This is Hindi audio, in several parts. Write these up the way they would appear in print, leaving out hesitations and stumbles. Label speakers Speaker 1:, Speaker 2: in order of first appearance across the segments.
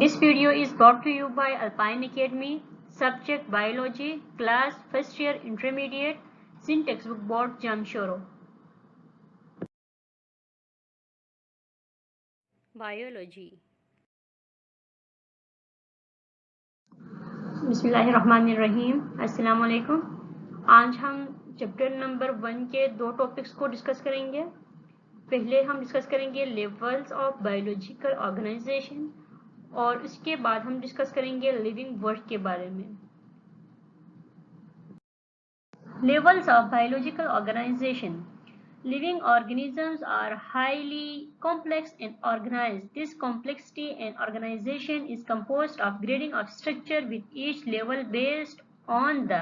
Speaker 1: This video is brought to you by Alpine Academy, subject Biology, class first year intermediate, Sin textbook board Jamshoro. Biology. बिस्मिल्लाहिर्रहमानिर्रहीम, अस्सलाम वालेकुम। आज हम चैप्टर नंबर 1 के दो टॉपिक्स को डिस्कस करेंगे। पहले हम डिस्कस करेंगे लेवल्स ऑफ बायोलॉजिकल ऑर्गेनाइजेशन और इसके बाद हम डिस्कस करेंगे लिविंग वर्ल्ड के बारे में। Levels of biological organization. Living organisms are highly complex and organized. This complexity and organization is composed of grading of structure with each level based on the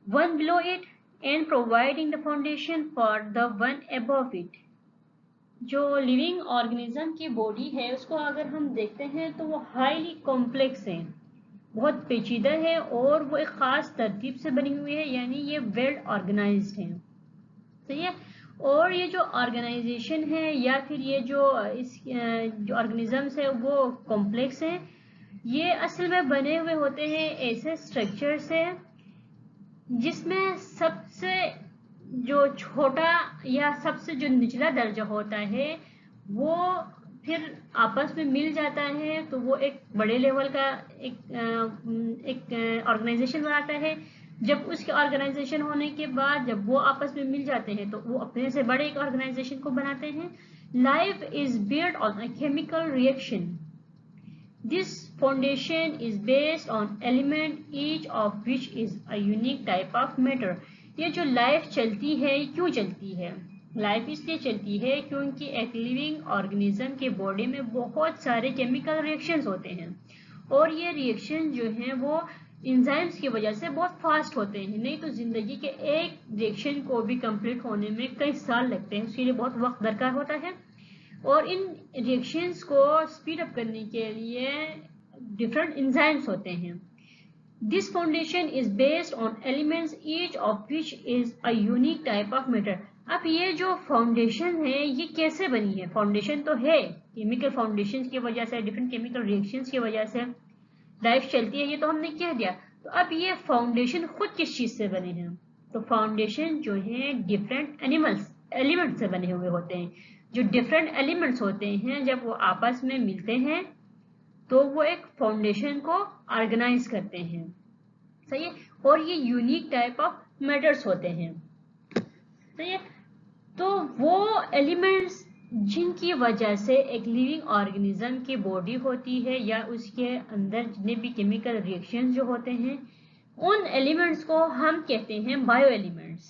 Speaker 1: one below it and providing the foundation for the one above it. जो लिविंग ऑर्गेनिज्म की बॉडी है उसको अगर हम देखते हैं तो वो हाईली कॉम्प्लेक्स है, बहुत पेचीदा है और वो एक ख़ास तरतीब से बनी हुई है, यानी ये वेल ऑर्गेनाइज्ड है। सही है। और ये जो ऑर्गेनाइजेशन है या फिर ये जो जो ऑर्गेनिजम्स है वो कॉम्प्लेक्स है। ये असल में बने हुए होते हैं ऐसे स्ट्रक्चर से जिसमें सबसे जो छोटा या सबसे जो निचला दर्जा होता है वो फिर आपस में मिल जाता है, तो वो एक बड़े लेवल का एक ऑर्गेनाइजेशन बनाता है। जब उसके ऑर्गेनाइजेशन होने के बाद जब वो आपस में मिल जाते हैं तो वो अपने से बड़े एक ऑर्गेनाइजेशन को बनाते हैं। Life is based on a chemical reaction. This foundation is based on element each of which is a unique type of matter. ये जो लाइफ चलती है क्यों चलती है? लाइफ इसलिए चलती है क्योंकि एक लिविंग ऑर्गेनिज्म के बॉडी में बहुत सारे केमिकल रिएक्शंस होते हैं और ये रिएक्शन जो हैं वो एंजाइम्स की वजह से बहुत फास्ट होते हैं। नहीं तो जिंदगी के एक रिएक्शन को भी कंप्लीट होने में कई साल लगते हैं, उसके लिए बहुत वक्त दरकार होता है। और इन रिएक्शंस को स्पीड अप करने के लिए डिफरेंट एंजाइम्स होते हैं। This foundation is based on elements each of which is a unique type of matter. अब ये जो फाउंडेशन है ये कैसे बनी है? फाउंडेशन तो है केमिकल फाउंडेशन की वजह से, डिफरेंट केमिकल रिएक्शंस की वजह से लाइफ चलती है, ये तो हमने कह दिया। तो अब ये फाउंडेशन खुद किस चीज से बने हैं? तो फाउंडेशन जो है डिफरेंट एलिमेंट्स से बने हुए होते हैं। जो डिफरेंट एलिमेंट्स होते हैं जब वो आपस में मिलते हैं तो वो एक फाउंडेशन को ऑर्गेनाइज करते हैं। सही है। और ये यूनिक टाइप ऑफ मैटर्स होते हैं। सही है। तो वो एलिमेंट्स जिनकी वजह से एक लिविंग ऑर्गेनिज्म की बॉडी होती है या उसके अंदर जितने भी केमिकल रिएक्शंस जो होते हैं उन एलिमेंट्स को हम कहते हैं बायो एलिमेंट्स।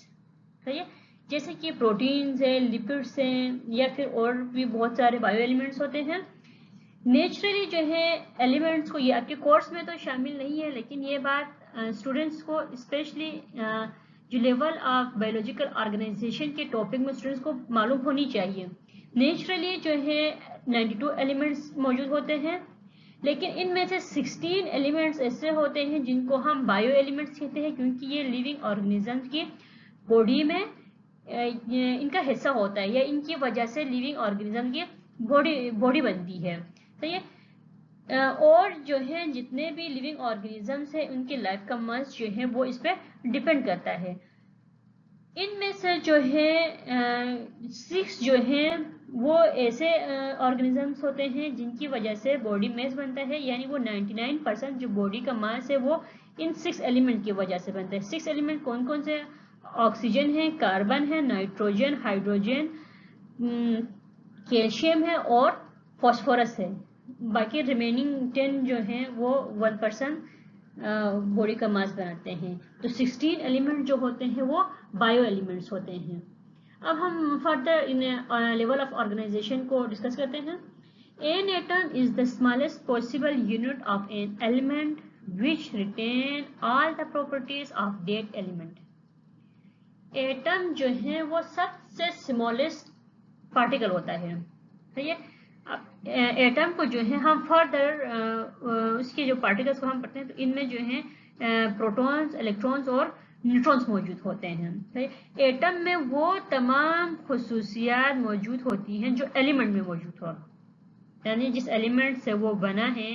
Speaker 1: सही है। जैसे कि प्रोटीन्स है, लिपिड्स हैं या फिर और भी बहुत सारे बायो एलिमेंट्स होते हैं। नेचुरली जो है एलिमेंट्स को, ये आपके कोर्स में तो शामिल नहीं है लेकिन ये बात स्टूडेंट्स को स्पेशली जो लेवल ऑफ बायोलॉजिकल ऑर्गेनाइजेशन के टॉपिक में स्टूडेंट्स को मालूम होनी चाहिए। नेचुरली जो है 92 एलिमेंट्स मौजूद होते हैं, लेकिन इनमें से 16 एलिमेंट्स ऐसे होते हैं जिनको हम बायो एलिमेंट्स कहते हैं क्योंकि ये लिविंग ऑर्गेनिजम्स की बॉडी में इनका हिस्सा होता है या इनकी वजह से लिविंग ऑर्गेनिज्म की बॉडी बनती है। सही है। और जो है जितने भी लिविंग ऑर्गेनिजम्स हैं उनकी लाइफ का मास जो है वो इस पर डिपेंड करता है। इनमें से जो है 6 जो है वो ऐसे ऑर्गेनिजम्स होते हैं जिनकी वजह से बॉडी मास बनता है, यानी वो 99% जो बॉडी का मास है वो इन 6 एलिमेंट की वजह से बनता है। 6 एलिमेंट कौन कौन से? ऑक्सीजन है, कार्बन है, नाइट्रोजन, हाइड्रोजन, कैल्शियम है और फॉस्फोरस है। बाकी रिमेनिंग 10 जो हैं वो 1% बॉडी का मास बनाते हैं। तो 16 एलिमेंट जो होते हैं वो बायो एलिमेंट्स होते हैं। अब हम further in level of organization को डिस्कस करते हैं। An atom is the smallest possible unit of an element which retain all the properties of that element. Atom जो है वो सबसे स्मॉलेस्ट पार्टिकल होता है। सही है। एटम को जो है हम फर्दर उसके जो पार्टिकल्स को हम पढ़ते हैं तो इनमें जो है प्रोटॉन्स, इलेक्ट्रॉन्स और न्यूट्रॉन्स मौजूद होते हैं। एटम में वो तमाम खुसूसियात मौजूद होती हैं जो एलिमेंट में मौजूद हो। यानी जिस एलिमेंट से वो बना है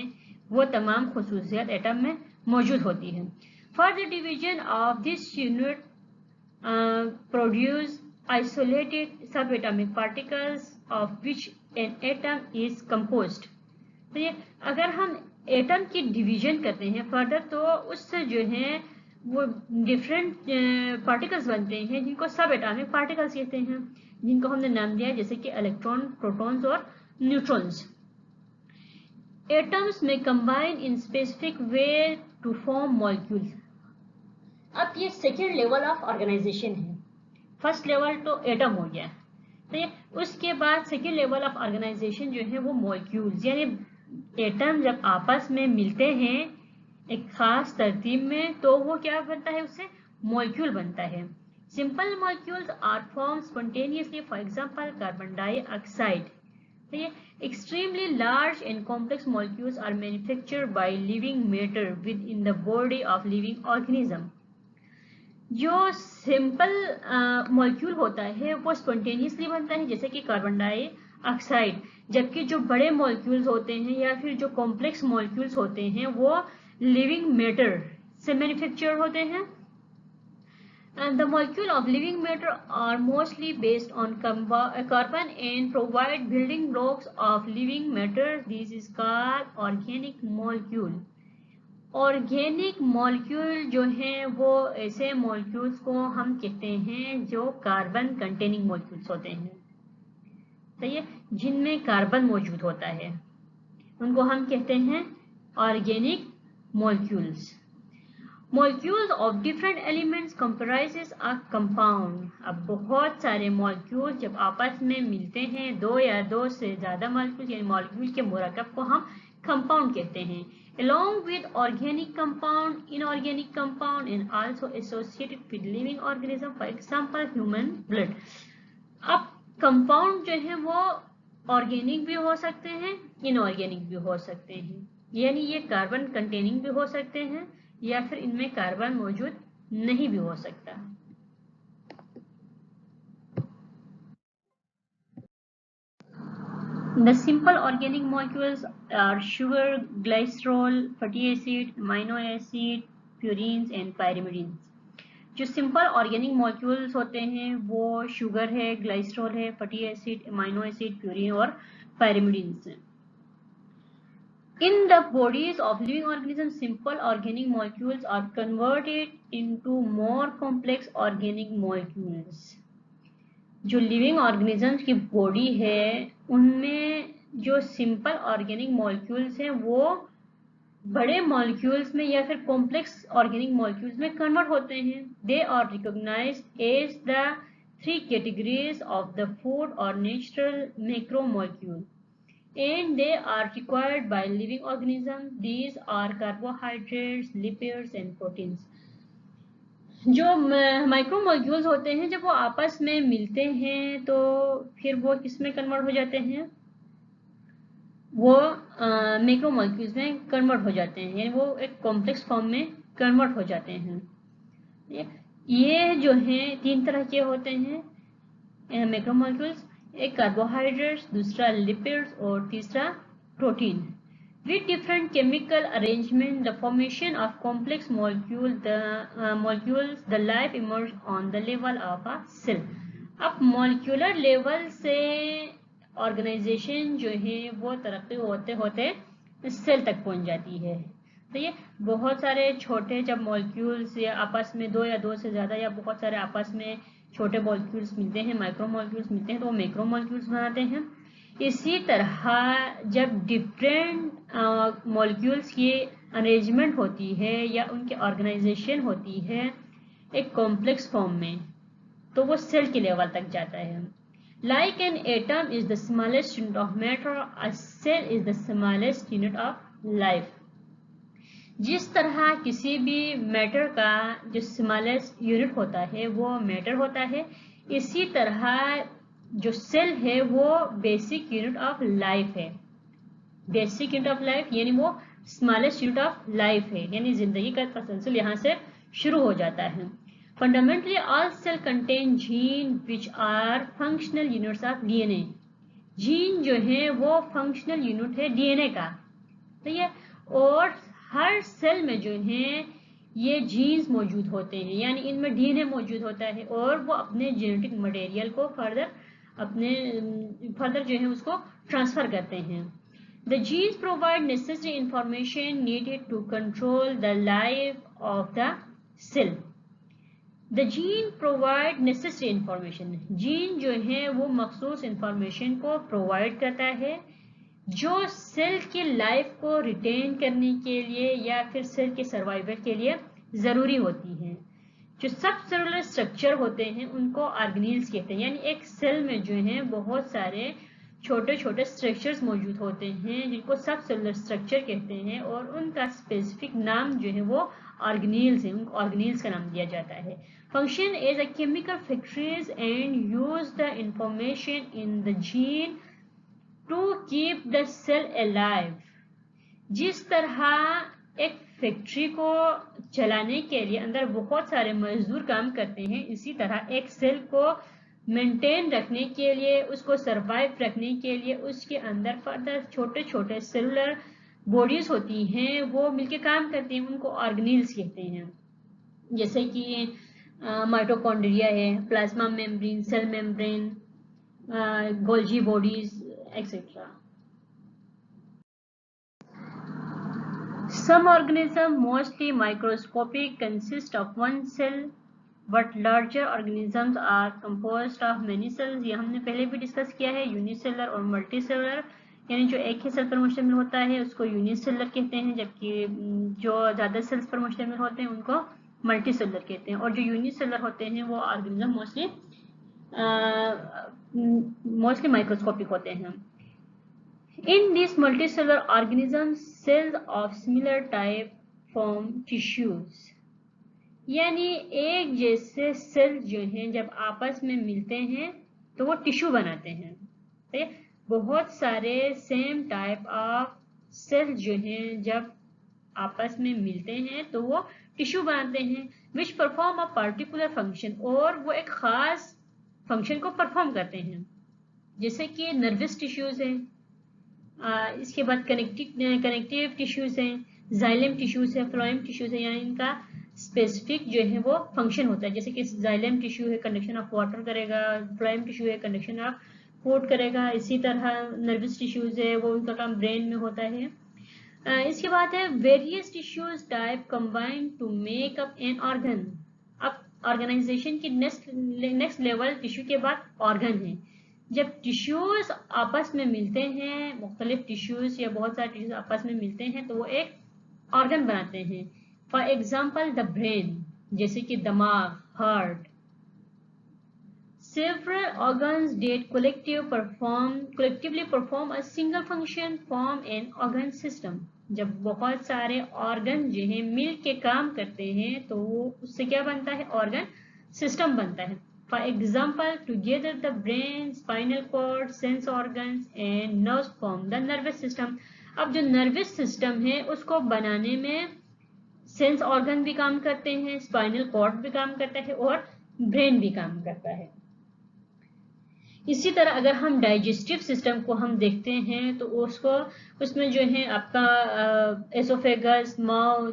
Speaker 1: वो तमाम खुसूसियात एटम में मौजूद होती है। For the division of this unit produce isolated sub atomic particles of which an atom is composed. तो ये अगर हम एटम की डिवीजन करते हैं फर्दर तो उससे जो है वो डिफरेंट पार्टिकल्स बनते हैं जिनको सब एटॉमिक पार्टिकल्स कहते हैं, जिनको हमने नाम दिया है जैसे कि इलेक्ट्रॉन, प्रोटॉन्स और न्यूट्रॉन्स। एटम्स में combine in specific way to form molecules. अब ये सेकेंड लेवल ऑफ ऑर्गेनाइजेशन है। फर्स्ट लेवल तो एटम हो गया, तो ये उसके बाद सेकेंड लेवल ऑफ ऑर्गेनाइजेशन जो है वो मॉलिक्यूल्स, यानी एटम जब आपस में मिलते हैं एक खास तरतीब में तो वो क्या बनता है, उससे मॉलिक्यूल बनता है। Simple molecules are form spontaneously, for example carbon dioxide. तो ये extremely large and complex molecules are manufactured by living matter within the body of living organism. जो सिंपल मॉलिक्यूल होता है वो स्पॉन्टेनियसली बनता है जैसे कि कार्बन डाइऑक्साइड, जबकि जो बड़े मॉलिक्यूल्स होते हैं या फिर जो कॉम्प्लेक्स मॉलिक्यूल्स होते हैं वो लिविंग मैटर से मैन्युफैक्चर होते हैं। And the molecule of living matter are mostly based on carbon and provide building blocks of living matter. This is called organic molecule. Organic molecule जो है वो ऐसे मॉलिक्यूल्स को हम कहते हैं जो कार्बन कंटेनिंग मॉलिक्यूल्स होते हैं, सही है, जिनमें कार्बन मौजूद होता है, उनको हम कहते हैं organic molecules. Molecules of different elements comprises a compound. अब बहुत सारे मॉलिक्यूल जब आपस में मिलते हैं, दो या दो से ज्यादा मॉलिक्यूल यानी मॉलिक्यूल के मुरक्कब को हम कंपाउंड कहते हैं। Along with organic compound, inorganic compound and also associated with living organism, for example human blood। अब कंपाउंड जो है वो ऑर्गेनिक भी हो सकते हैं, इनऑर्गेनिक भी हो सकते हैं, यानी ये कार्बन कंटेनिंग भी हो सकते हैं या फिर इनमें कार्बन मौजूद नहीं भी हो सकता। The simple organic molecules are sugar, glycerol, fatty acid, amino acid, purines and pyrimidines। जो सिंपल ऑर्गेनिक मॉलिक्यूल्स होते हैं वो शुगर है, ग्लाइसरॉल है, fatty acid, amino acid, purine और पायरिमिडीन्स हैं। In the bodies of living organisms, simple organic molecules are converted into more complex organic molecules। जो लिविंग ऑर्गेनिजम्स की बॉडी है उनमें जो सिंपल ऑर्गेनिक मॉलिक्यूल्स हैं वो बड़े मॉलिक्यूल्स में या फिर कॉम्प्लेक्स ऑर्गेनिक मॉलिक्यूल्स में कन्वर्ट होते हैं। They are recognised as the 3 categories of the food और natural macromolecule and they are required by living organisms. These are carbohydrates, lipids and proteins। जो माइक्रोमोलिक्यूल्स होते हैं जब वो आपस में मिलते हैं तो फिर वो किस में कन्वर्ट हो जाते हैं, वो मैक्रोमोलिक्यूल्स में कन्वर्ट हो जाते हैं, यानी वो एक कॉम्प्लेक्स फॉर्म में कन्वर्ट हो जाते हैं। ये जो हैं 3 तरह के होते हैं मैक्रोमोलिक्यूल्स, एक कार्बोहाइड्रेट्स, दूसरा लिपिड्स और तीसरा protein. With different chemical arrangement, the formation of complex molecules, the life emerge on the level of a cell। अब molecular level से organization जो है वो तरक्की होते होते सेल तक पहुंच जाती है। तो ये बहुत सारे छोटे जब मॉलिक्यूल्स या आपस में दो या दो से ज़्यादा या बहुत सारे आपस में छोटे मॉलिक्यूल्स मिलते हैं, माइक्रो मॉलिक्यूल्स मिलते हैं तो वो मैक्रो मॉलिक्यूल्स बनाते हैं। इसी तरह जब डिफरेंट मॉलिक्यूल्स की अरेंजमेंट होती है या उनकी ऑर्गेनाइजेशन होती है एक कॉम्प्लेक्स फॉर्म में तो वो सेल के लेवल तक जाता है। Like an atom is the smallest unit of matter, a cell is the smallest unit of life. जिस तरह किसी भी मैटर का जो स्मॉलेस्ट यूनिट होता है वो मैटर होता है, इसी तरह जो सेल है वो बेसिक यूनिट ऑफ लाइफ है। बेसिक यूनिट ऑफ लाइफ यानी वो स्मॉलेस्ट यूनिट ऑफ लाइफ है, यानी जिंदगी का तसलसल यहाँ से शुरू हो जाता है। Fundamentally all cell contain gene which are functional units of DNA. Gene जो है वो फंक्शनल यूनिट है डीएनए का, ठीक है, और हर सेल में जो है ये जीन्स मौजूद होते हैं, यानी इनमें डीएनए मौजूद होता है और वो अपने जेनेटिक मटेरियल को फर्दर जो है उसको ट्रांसफर करते हैं। The genes provide necessary information needed to control the life of the cell. The gene provide necessary information. Gene जो है वो मखसूस इंफॉर्मेशन को प्रोवाइड करता है जो सेल की लाइफ को रिटेन करने के लिए या फिर सेल के सर्वाइवल के लिए ज़रूरी होती हैं। जो सब सेलुलर स्ट्रक्चर होते हैं उनको ऑर्गेनेल्स कहते हैं, यानी एक सेल में जो है बहुत सारे छोटे छोटे स्ट्रक्चर्स मौजूद होते हैं जिनको सब सेलुलर स्ट्रक्चर कहते हैं और उनका स्पेसिफिक नाम जो है वो ऑर्गेनेल्स है, उनको ऑर्गेनेल्स का नाम दिया जाता है। Function as a chemical factories and use the information in the gene to keep the cell alive. जिस तरह एक फैक्ट्री को चलाने के लिए अंदर बहुत सारे मजदूर काम करते हैं, इसी तरह एक सेल को मेंटेन रखने के लिए, उसको सरवाइव रखने के लिए उसके अंदर फर्दर छोटे छोटे सेलुलर बॉडीज होती हैं, वो मिलके काम करती हैं, उनको ऑर्गेनेल्स कहते हैं। जैसे कि माइटोकॉन्ड्रिया है, plasma membrane, cell membrane, Golgi bodies etcetera. Some organisms, mostly microscopic, consist of one cell, but larger organisms are composed of many cells. ये हमने पहले भी डिस्कस किया है, यूनिसेलर और मल्टीसेलर, यानी जो एक ही सेल पर मुश्तमिल होता है उसको यूनिसेलर कहते हैं, जबकि जो ज़्यादा सेल्स पर मुश्तमिल होते हैं उनको मल्टीसेलर कहते हैं। और जो यूनिसेलर होते हैं वो ऑर्गेनिज्म मोस्टली माइक्रोस्कोपिक होते हैं। In these multicellular organisms, cells of similar type form tissues. यानी एक जैसे सेल जो हैं जब आपस में मिलते हैं तो वो टिश्यू बनाते हैं। तो बहुत सारे सेम टाइप ऑफ सेल जो हैं जब आपस में मिलते हैं तो वो टिश्यू बनाते हैं, which perform a particular function, और वो एक खास फंक्शन को परफॉर्म करते हैं। जैसे कि नर्वस टिश्यूज हैं, इसके बाद कनेक्टिव टिश्यूज हैं, जाइलम टिश्यूज है, फ्लोएम टिश्यूज है, यानी इनका स्पेसिफिक जो है वो फंक्शन होता है। जैसे कि जाइलम टिश्यू है कंडक्शन ऑफ वाटर करेगा, फ्लोएम टिश्यू है कंडक्शन ऑफ फूड करेगा, इसी तरह नर्वस टिश्यूज है वो उनका काम ब्रेन में होता है। इसके बाद है various tissues type combine to make up an organ. अब ऑर्गेनाइजेशन की नेक्स्ट लेवल टिश्यू के बाद ऑर्गन है। जब टिश्यूज आपस में मिलते हैं, मुख्तलिफ टिश्यूज या बहुत सारे टिश्यूज आपस में मिलते हैं तो वो एक ऑर्गन बनाते हैं। फॉर एग्जाम्पल द ब्रेन, जैसे कि दिमाग, heart. Several organs that collectively perform a single function form an organ system. जब बहुत सारे ऑर्गन जो है मिल के काम करते हैं तो उससे क्या बनता है, ऑर्गन सिस्टम बनता है। For example, together the brain, spinal cord, sense organs and nerves form the nervous system. अब जो नर्वस सिस्टम है उसको बनाने में सेंस ऑर्गन भी काम करते हैं, स्पाइनल कॉर्ड भी काम करता है और ब्रेन भी काम करता है। इसी तरह अगर हम डाइजेस्टिव सिस्टम को हम देखते हैं तो उसमें जो है आपका एसोफेगस, माउथ,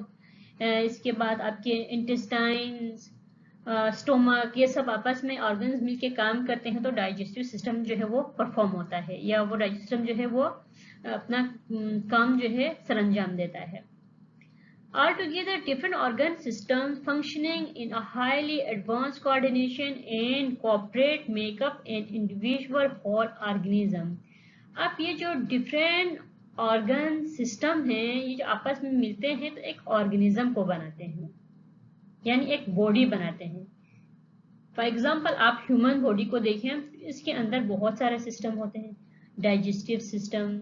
Speaker 1: इसके बाद आपके इंटेस्टाइन्स, स्टोमक, ये सब आपस में ऑर्गन्स मिलके काम करते हैं तो डाइजेस्टिव सिस्टम जो है वो परफॉर्म होता है, या वो डाइजेस्टिव सिस्टम जो है वो अपना काम जो है सरंजाम देता है। Altogether, different organ systems functioning in a highly advanced coordination and cooperate make up an individual whole organism. अब ये जो different organ system हैं, ये जो आपस में मिलते हैं तो एक organism को बनाते हैं, यानी एक body बनाते हैं। For example, आप human body को देखें, इसके अंदर बहुत सारे system होते हैं, digestive system,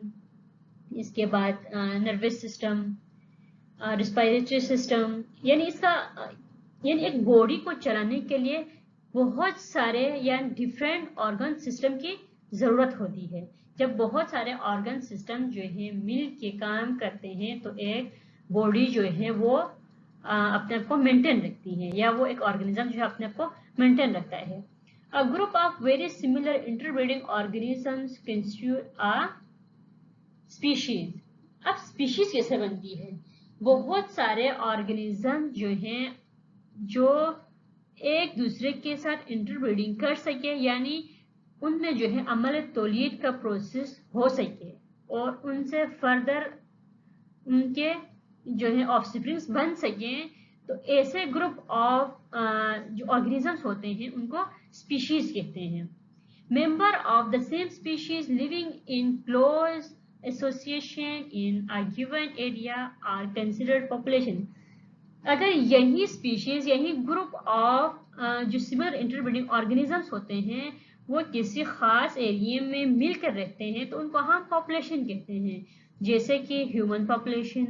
Speaker 1: इसके बाद nervous system, रिस्पायरेटरी सिस्टम, यानी एक बॉडी को चलाने के लिए बहुत सारे या डिफरेंट ऑर्गन सिस्टम की जरूरत होती है। जब बहुत सारे ऑर्गन सिस्टम जो है मिल के काम करते हैं तो एक बॉडी जो है वो अपने आप को मेंटेन रखती है, या वो एक ऑर्गेनिज्म जो है अपने आप को मेंटेन रखता है। A group of very similar interbreeding organisms constitute a species. अब species कैसे बनती है? बहुत सारे ऑर्गेनिज्म जो हैं जो एक दूसरे के साथ इंटरब्रीडिंग कर सके, यानी उनमें जो है अमल तौलीद का प्रोसेस हो सके और उनसे फर्दर उनके जो है ऑफस्प्रिंग्स बन सके, तो ऐसे ग्रुप ऑफ जो ऑर्गेनिजम्स होते हैं उनको स्पीशीज कहते हैं. Member of the same species living in close association in a given area are considered population. अगर यही स्पीशीज, यही ग्रुप ऑफ जो सिमिलर इंटरब्रीडिंग ऑर्गेनिजम्स होते हैं वो किसी खास एरिया में मिलकर रहते हैं तो उनको हम पॉपुलेशन कहते हैं. जैसे कि ह्यूमन पॉपुलेशन,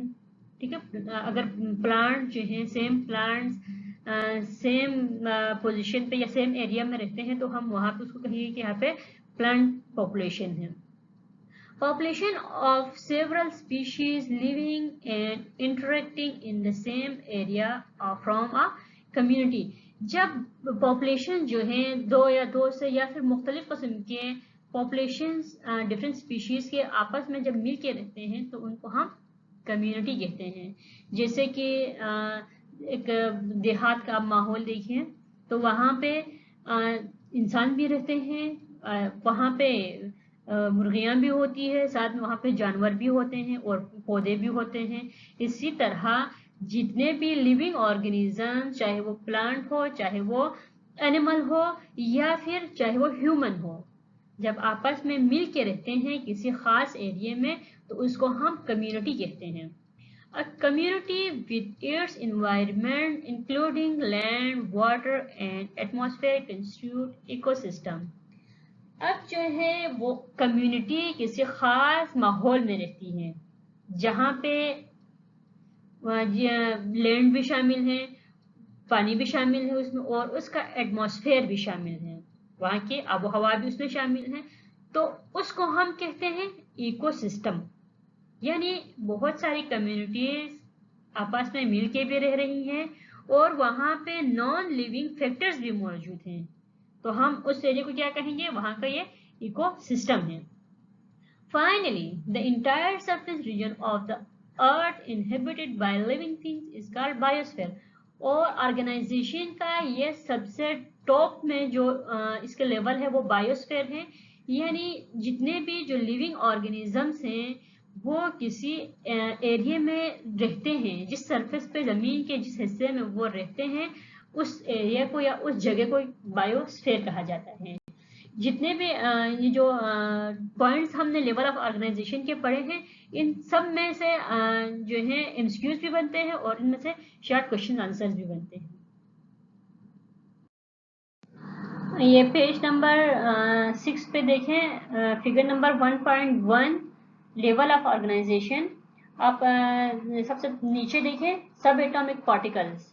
Speaker 1: ठीक है, अगर प्लांट जो है सेम प्लांट्स सेम पोजीशन पे या सेम एरिया में रहते हैं तो हम वहां पे उसको कहेंगे कि यहाँ पे प्लांट पॉपुलेशन है. Population of several species living and interacting in the same area from a community. जब population जो है दो या दो से या फिर मुख्तलिफ किस्म के populations different species के आपस में जब मिल के रहते हैं तो उनको हम community कहते हैं. जैसे कि एक देहात का माहौल देखिए तो वहाँ पे इंसान भी रहते हैं, वहाँ पे मुर्गियां भी होती है, साथ में वहाँ पे जानवर भी होते हैं और पौधे भी होते हैं. इसी तरह जितने भी लिविंग ऑर्गेनिज्म, चाहे वो प्लांट हो, चाहे वो एनिमल हो या फिर चाहे वो ह्यूमन हो, जब आपस में मिल के रहते हैं किसी खास एरिया में तो उसको हम कम्युनिटी कहते हैं. A community with its environment including land, water and atmosphere constitute ecosystem. अब जो है वो कम्युनिटी किसी खास माहौल में रहती है जहाँ पे लैंड भी शामिल है, पानी भी शामिल है उसमें और उसका एटमॉस्फेयर भी शामिल है, वहाँ की आबो हवा भी उसमें शामिल है, तो उसको हम कहते हैं इकोसिस्टम. यानी बहुत सारी कम्युनिटीज आपस में मिल के भी रह रही हैं और वहाँ पे नॉन लिविंग फैक्टर्स भी मौजूद हैं, तो हम उस एरिया को क्या कहेंगे, वहां का ये इकोसिस्टम है. Finally the entire surface region of the earth inhabited by living things is called biosphere. और ऑर्गेनाइजेशन का ये सबसे टॉप में जो इसके लेवल है वो बायोस्फीयर है. यानी जितने भी जो लिविंग ऑर्गेनिजम्स हैं वो किसी एरिया में रहते हैं, जिस सरफेस पे जमीन के जिस हिस्से में वो रहते हैं उस एरिया को या उस जगह को बायोस्फीयर कहा जाता है. जितने भी ये जो पॉइंट्स हमने लेवल ऑफ ऑर्गेनाइजेशन के पढ़े हैं इन सब में से जो है एमसीक्यूज भी बनते हैं और इनमें से शॉर्ट क्वेश्चन आंसर्स भी बनते हैं. ये पेज नंबर 6 पे देखें, figure number 1.1 level of organisation. आप सबसे नीचे देखें सब एटॉमिक पार्टिकल्स.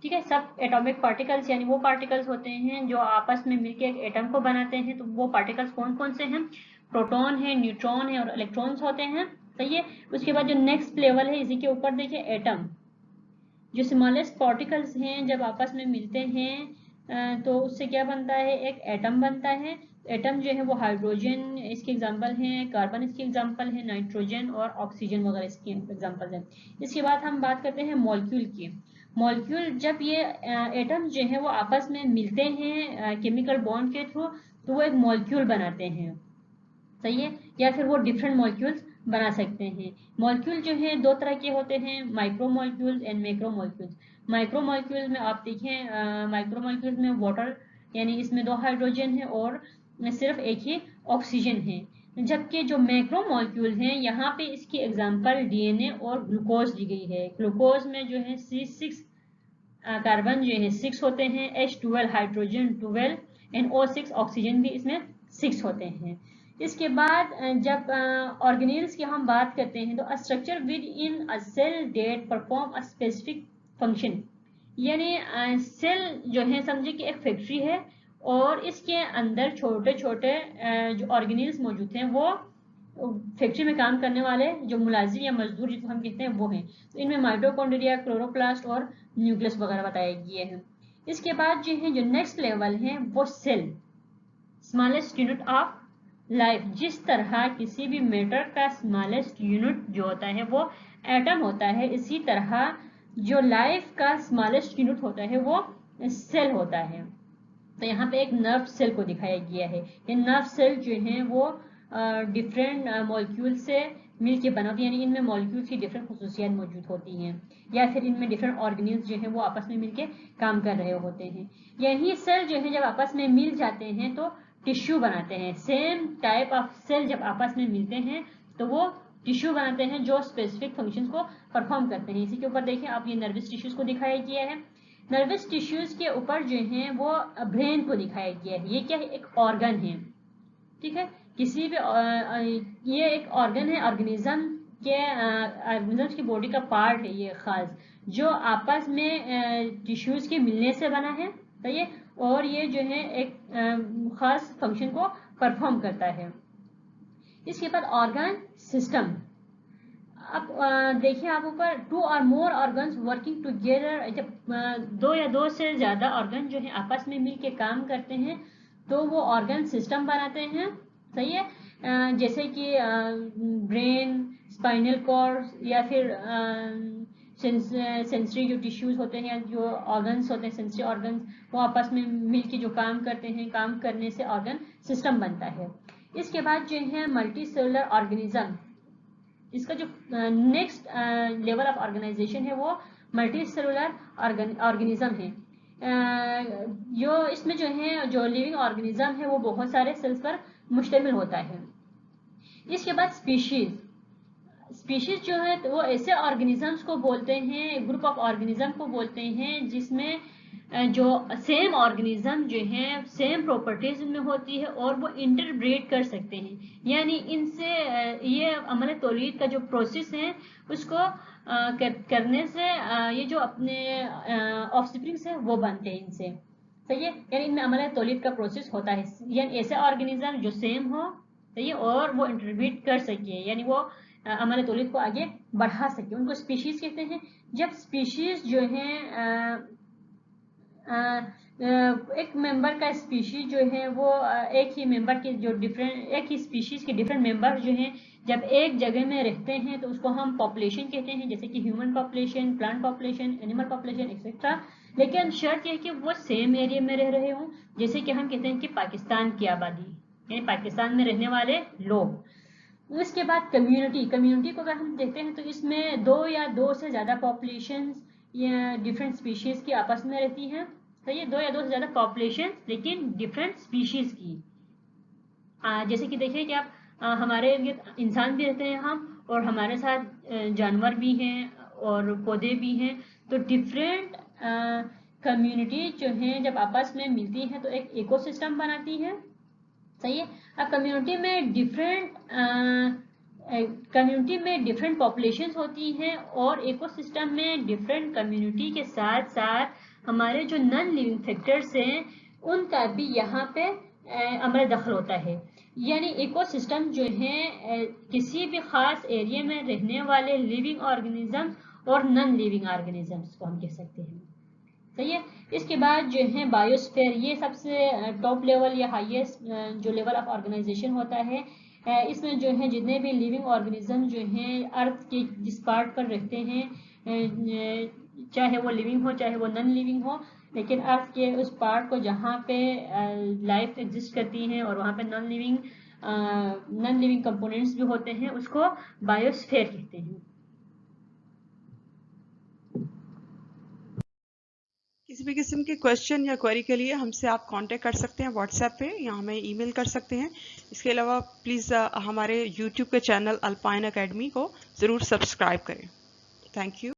Speaker 1: ठीक है, सब एटॉमिक पार्टिकल्स यानी वो पार्टिकल्स होते हैं जो आपस में मिलकर एक एटम को बनाते हैं. तो वो पार्टिकल्स कौन कौन से हैं, प्रोटॉन है, न्यूट्रॉन है और इलेक्ट्रॉन्स होते हैं. सही है. उसके बाद जो नेक्स्ट लेवल है इसी के ऊपर देखिए एटम. जो स्मॉलेस्ट पार्टिकल्स हैं जब आपस में मिलते हैं तो उससे क्या बनता है, एक एटम बनता है. एटम जो है वो हाइड्रोजन इसके एग्जाम्पल हैं, कार्बन इसके एग्जाम्पल है, नाइट्रोजन और ऑक्सीजन वगैरह इसके एग्जाम्पल हैं. इसके बाद हम बात करते हैं मॉलिक्यूल की. मॉलिक्यूल जब ये एटम्स जो है वो आपस में मिलते हैं केमिकल बॉन्ड के थ्रू तो वो एक मॉलिक्यूल बनाते हैं. सही है. या फिर वो डिफरेंट मॉलिक्यूल्स बना सकते हैं. मॉलिक्यूल जो है दो तरह के होते हैं, micro molecules and macro molecules. Micro molecules में आप देखें माइक्रो मॉलिक्यूल्स में वाटर यानी इसमें 2 हाइड्रोजन है और सिर्फ एक ही ऑक्सीजन है. जबकि जो मैक्रो मॉलिक्यूल हैं यहाँ पे इसकी एग्जांपल डीएनए और ग्लूकोज दी गई है. ग्लूकोज में जो है C6 कार्बन जो है 6 होते हैं, H12 hydrogen 12 and O6 oxygen भी इसमें 6 होते हैं. इसके बाद जब ऑर्गेनेल्स की हम बात करते हैं तो structure within a cell that perform a specific function. यानी सेल जो है समझे कि एक फैक्ट्री है और इसके अंदर छोटे छोटे जो ऑर्गेनेल्स मौजूद हैं वो फैक्ट्री में काम करने वाले जो मुलाजिम या मजदूर जिसको हम कहते हैं वो हैं. तो इनमें माइटोकॉन्ड्रिया, क्लोरोप्लास्ट और न्यूक्लियस वगैरह बताए गए हैं. इसके बाद जो है जो नेक्स्ट लेवल है वो cell, smallest unit of life. जिस तरह किसी भी मैटर का स्मॉलेस्ट यूनिट जो होता है वो एटम होता है, इसी तरह जो लाइफ का स्मॉलेस्ट यूनिट होता है वो सेल होता है। तो यहाँ पे एक नर्व सेल को दिखाया गया है। ये नर्व सेल जो है वो डिफरेंट मॉलिक्यूल से मिलके बना होती है, यानी इनमें मॉलिक्यूल्स की डिफरेंट खुसूसियात मौजूद होती हैं, या फिर इनमें डिफरेंट ऑर्गेनिल्स जो है वो आपस में मिलके काम कर रहे होते हैं। यही सेल जो है जब आपस में मिल जाते हैं तो टिश्यू बनाते हैं। सेम टाइप ऑफ सेल जब आपस में मिलते हैं तो वो टिश्यू बनाते हैं जो स्पेसिफिक फंक्शंस को परफॉर्म करते हैं। इसी के ऊपर देखिए आप, ये नर्वस टिश्यूज को दिखाया गया है। नर्वस टिश्यूज के ऊपर जो है वो ब्रेन को दिखाया गया है। ये क्या है, एक ऑर्गन है, ठीक है। किसी भी ये एक ऑर्गन है, ऑर्गेनिज्म की बॉडी का पार्ट है ये खास, जो आपस में टिश्यूज के मिलने से बना है, सही है। और ये जो है एक खास फंक्शन को परफॉर्म करता है। इसके बाद ऑर्गन सिस्टम। अब देखिए आप ऊपर, 2 और मोर ऑर्गन्स वर्किंग टुगेदर। जब 2 या 2 से ज्यादा ऑर्गन जो है आपस में मिलके काम करते हैं तो वो ऑर्गन सिस्टम बनाते हैं, सही है। जैसे कि ब्रेन, स्पाइनल कॉर्ड, या फिर सेंसरी जो टिश्यूज होते हैं, जो ऑर्गन्स होते हैं, सेंसरी ऑर्गन्स, वो आपस में मिलके जो काम करते हैं, काम करने से ऑर्गन सिस्टम बनता है। इसके बाद जो है मल्टी सेलुलर ऑर्गेनिज्म। इसका जो नेक्स्ट लेवल ऑफ ऑर्गेनाइजेशन है वो मल्टी सेलुलर ऑर्गेनिज्म है। जो इसमें जो है जो लिविंग ऑर्गेनिज्म है वो बहुत सारे सेल्स पर मुश्तमिल होता है। इसके बाद स्पीशीज। स्पीशीज जो है वो ऐसे ऑर्गेनिजम्स को बोलते हैं, ग्रुप ऑफ ऑर्गेनिज्म को बोलते हैं जिसमें जो सेम ऑर्गेनिज्म जो है सेम प्रॉपर्टीज में होती है और वो इंटरब्रीड कर सकते हैं, यानी इनसे ये अमल तौलीद का जो प्रोसेस है उसको करने से ये जो अपने ऑफस्प्रिंग्स है वो बनते हैं इनसे, सही है। यानी इनमें अमल तौलीद का प्रोसेस होता है, यानी ऐसे ऑर्गेनिज्म जो सेम हो, सही है, और वो इंटरब्रीड कर सके, यानी वो अमल तौलीद को आगे बढ़ा सके, उनको स्पीशीज कहते हैं। जब स्पीशीज जो है एक मेंबर का स्पीशीज जो है वो एक ही मेंबर के जो एक ही स्पीशीज के डिफरेंट मेंबर जो हैं जब एक जगह में रहते हैं तो उसको हम पॉपुलेशन कहते हैं, जैसे कि human population, plant population, animal population etcetera. लेकिन शर्त यह कि वो सेम एरिया में रह रहे हों, जैसे कि हम कहते हैं कि पाकिस्तान की आबादी, यानी पाकिस्तान में रहने वाले लोग। उसके बाद कम्युनिटी। कम्युनिटी को अगर हम देखते हैं तो इसमें 2 या 2 से ज़्यादा पॉपुलेशन या डिफरेंट स्पीशीज़ की आपस में रहती हैं, सही है। 2 या 2 से ज़्यादा पॉपुलेशन लेकिन डिफरेंट स्पीशीज़ की। जैसे कि देखिए कि आप हमारे इंसान भी रहते हैं हम, और हमारे साथ जानवर भी हैं और पौधे भी हैं। तो डिफरेंट कम्युनिटी जो हैं जब आपस में मिलती हैं तो एक इकोसिस्टम बनाती है, सही है। अब कम्युनिटी में डिफरेंट पॉपुलेशंस होती हैं, और इकोसिस्टम में डिफरेंट कम्युनिटी के साथ साथ हमारे जो नॉन लिविंग फैक्टर्स हैं उनका भी यहाँ पे अमल दखल होता है। यानी इकोसिस्टम जो है किसी भी खास एरिया में रहने वाले लिविंग ऑर्गेनिज्म और नॉन लिविंग ऑर्गेनिजम्स को हम कह सकते हैं, सही है। इसके बाद जो है बायोस्फीयर, ये सबसे टॉप लेवल या हाईएस्ट जो लेवल ऑफ ऑर्गेनाइजेशन होता है। इसमें जो है जितने भी लिविंग ऑर्गेनिज्म जो हैं अर्थ के जिस पार्ट पर रहते हैं, चाहे वो लिविंग हो चाहे वो नॉन लिविंग हो, लेकिन अर्थ के उस पार्ट को जहाँ पे लाइफ एग्जिस्ट करती है और वहाँ पे नॉन लिविंग कंपोनेंट्स भी होते हैं, उसको बायोस्फीयर कहते हैं।
Speaker 2: किसी भी किस्म के क्वेश्चन या क्वेरी के लिए हमसे आप कांटेक्ट कर सकते हैं व्हाट्सएप पे, या हमें ईमेल कर सकते हैं। इसके अलावा प्लीज़ हमारे यूट्यूब के चैनल अल्पाइन एकेडमी को ज़रूर सब्सक्राइब करें। Thank you.